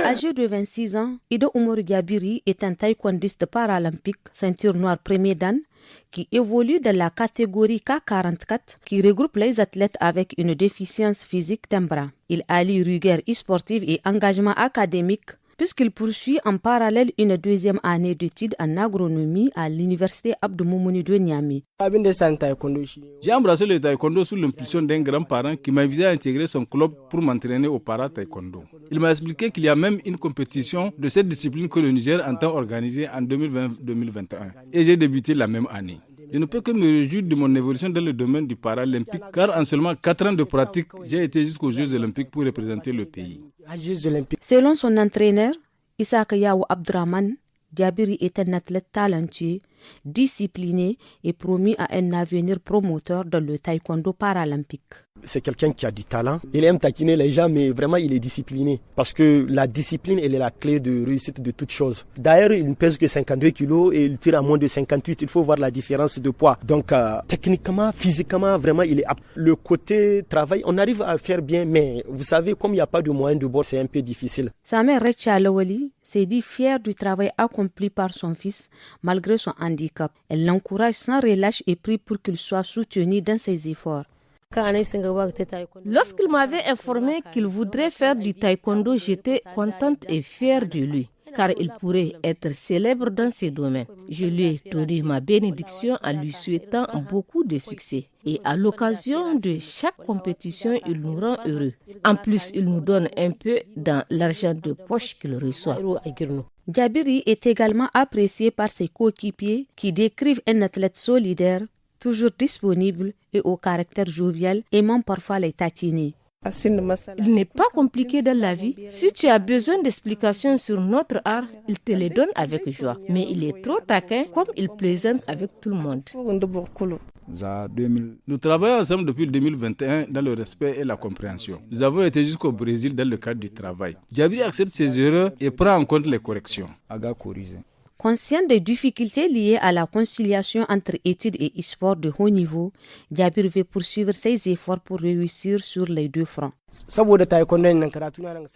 Âgé de 26 ans, Ido Umaru Gabiri est un taekwondiste paralympique, ceinture noire premier dan, qui évolue dans la catégorie K44, qui regroupe les athlètes avec une déficience physique d'un bras. Il allie rigueur e-sportive et engagement académique, puisqu'il poursuit en parallèle une deuxième année d'études en agronomie à l'université Abdou Moumouni de Niamey. J'ai embrassé le taekwondo sous l'impulsion d'un grand-parent qui m'a invité à intégrer son club pour m'entraîner au para-taekwondo. Il m'a expliqué qu'il y a même une compétition de cette discipline que le Niger entend organiser en 2020-2021. Et j'ai débuté la même année. Je ne peux que me réjouir de mon évolution dans le domaine du paralympique, car en seulement 4 ans de pratique, j'ai été jusqu'aux Jeux olympiques pour représenter le pays. Selon son entraîneur, Issaka Yaou Abdraman, Gabiri est un athlète talentueux, discipliné et promis à un avenir promoteur dans le taekwondo paralympique. C'est quelqu'un qui a du talent. Il aime taquiner les gens, mais vraiment il est discipliné. Parce que la discipline, elle est la clé de réussite de toute chose. D'ailleurs, il ne pèse que 52 kilos et il tire à moins de 58. Il faut voir la différence de poids. Donc, techniquement, physiquement, vraiment, il est apte. Le côté travail, on arrive à faire bien, mais vous savez, comme il n'y a pas de moyen de bord, c'est un peu difficile. Sa mère, Recha Lawali, s'est dit fière du travail accompli par son fils, malgré son handicap. Elle l'encourage sans relâche et prie pour qu'il soit soutenu dans ses efforts. Lorsqu'il m'avait informé qu'il voudrait faire du taekwondo, j'étais contente et fière de lui, car il pourrait être célèbre dans ce domaine. Je lui ai donné ma bénédiction en lui souhaitant beaucoup de succès. Et à l'occasion de chaque compétition, il nous rend heureux. En plus, il nous donne un peu dans l'argent de poche qu'il reçoit. Gabiri est également apprécié par ses coéquipiers qui décrivent un athlète solidaire, toujours disponible et au caractère jovial, aimant parfois les taquiner. Il n'est pas compliqué dans la vie. Si tu as besoin d'explications sur notre art, il te les donne avec joie. Mais il est trop taquin, comme il plaisante avec tout le monde. Nous travaillons ensemble depuis 2021 dans le respect et la compréhension. Nous avons été jusqu'au Brésil dans le cadre du travail. Gabiri accepte ses erreurs et prend en compte les corrections. Conscient des difficultés liées à la conciliation entre études et e-sport de haut niveau, Gabiri veut poursuivre ses efforts pour réussir sur les deux fronts.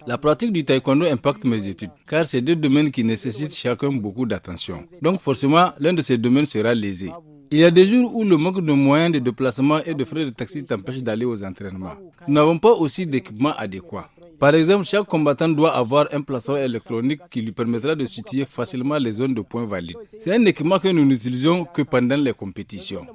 La pratique du taekwondo impacte mes études, car c'est deux domaines qui nécessitent chacun beaucoup d'attention. Donc forcément, l'un de ces domaines sera lésé. Il y a des jours où le manque de moyens de déplacement et de frais de taxi t'empêche d'aller aux entraînements. Nous n'avons pas aussi d'équipement adéquat. Par exemple, chaque combattant doit avoir un placeur électronique qui lui permettra de situer facilement les zones de points valides. C'est un équipement que nous n'utilisons que pendant les compétitions.